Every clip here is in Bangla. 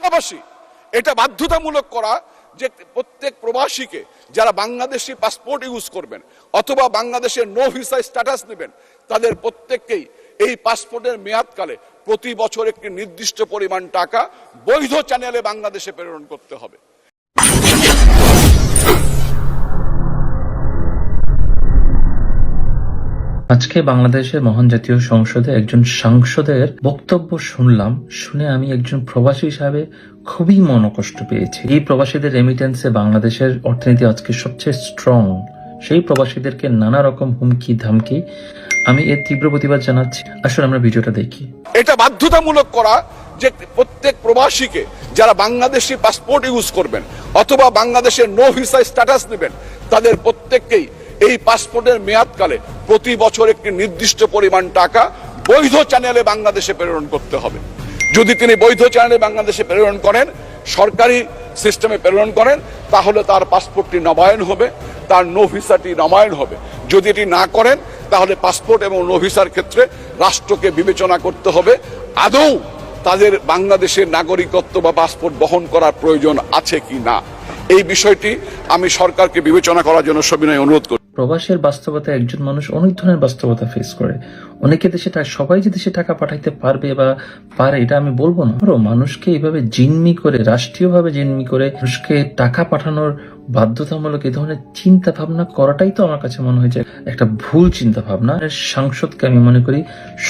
পাশাপাশি এটা বাধ্যতামূলক করা যে প্রত্যেক প্রবাসীকে যারা বাংলাদেশি পাসপোর্ট ইউজ করবেন অথবা বাংলাদেশের নো ভিসা স্ট্যাটাস নেবেন তাদের প্রত্যেককেই এই পাসপোর্টের মেয়াদকালে প্রতি বছর একটি নির্দিষ্ট পরিমাণ টাকা বৈধ চ্যানেলে বাংলাদেশে প্রেরণ করতে হবে। আজকে বাংলাদেশের মহান জাতীয় সংসদে একজন সাংসদের বক্তব্য শুনলাম। শুনে আমি একজন প্রবাসী হিসাবে খুবই মনোকষ্ট পেয়েছি। এই প্রবাসীদের রেমিটেন্সে বাংলাদেশের অর্থনীতি আজকে সবচেয়ে স্ট্রং। সেই প্রবাসীদেরকে নানা রকম হুমকি ধামকি, আমি এর তীব্র প্রতিবাদ জানাচ্ছি। আসলে আমরা ভিডিওটা দেখি। এটা বাধ্যতামূলক করা যে প্রত্যেক প্রবাসীকে যারা বাংলাদেশি পাসপোর্ট ইউজ করবেন অথবা বাংলাদেশের নো ভিসা স্ট্যাটাস নেবেন তাদের প্রত্যেককেই এই পাসপোর্টের মেয়াদকালে প্রতি বছর একটি নির্দিষ্ট পরিমাণ টাকা বৈধ চ্যানেলে বাংলাদেশে প্রেরণ করতে হবে। যদি তিনি বৈধ চ্যানেলে বাংলাদেশে প্রেরণ করেন, সরকারি সিস্টেমে প্রেরণ করেন, তাহলে তার পাসপোর্টটি নবায়ন হবে, তার নো ভিসাটি নবায়ন হবে। যদি এটি না করেন তাহলে পাসপোর্ট এবং নো ভিসার ক্ষেত্রে রাষ্ট্রকে বিবেচনা করতে হবে আদৌ তাদের বাংলাদেশের নাগরিকত্ব বা পাসপোর্ট বহন করার প্রয়োজন আছে কি না। এই বিষয়টি আমি সরকারকে বিবেচনা করার জন্য সবিনয় অনুরোধ করি। প্রবাসের বাস্তবতা একজন মানুষ অনেক ধরনের বাস্তবতা ফেস করে। অনেকে দেশে সবাই যে দেশে টাকা পাঠাইতে পারবে বা পারে এটা আমি বলবো না। আরো মানুষকে এইভাবে জিম্মি করে, রাষ্ট্রীয়ভাবে জিম্মি করে মানুষকে টাকা পাঠানোর বাধ্যতামূলক এই ধরনের চিন্তা ভাবনা করাটাই তো আমার কাছে মনে হয় যে একটা ভুল চিন্তা ভাবনা। সাংসদকে আমি মনে করি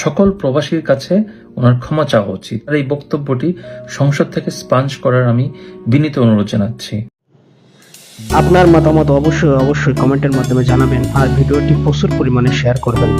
সকল প্রবাসীর কাছে ওনার ক্ষমা চাওয়া উচিত। আর এই বক্তব্যটি সংসদ থেকে স্পঞ্জ করার আমি বিনীত অনুরোধ জানাচ্ছি। আপনার মতামত অবশ্যই কমেন্টের মাধ্যমে জানাবেন আর ভিডিওটি প্রচুর পরিমাণে শেয়ার করবেন।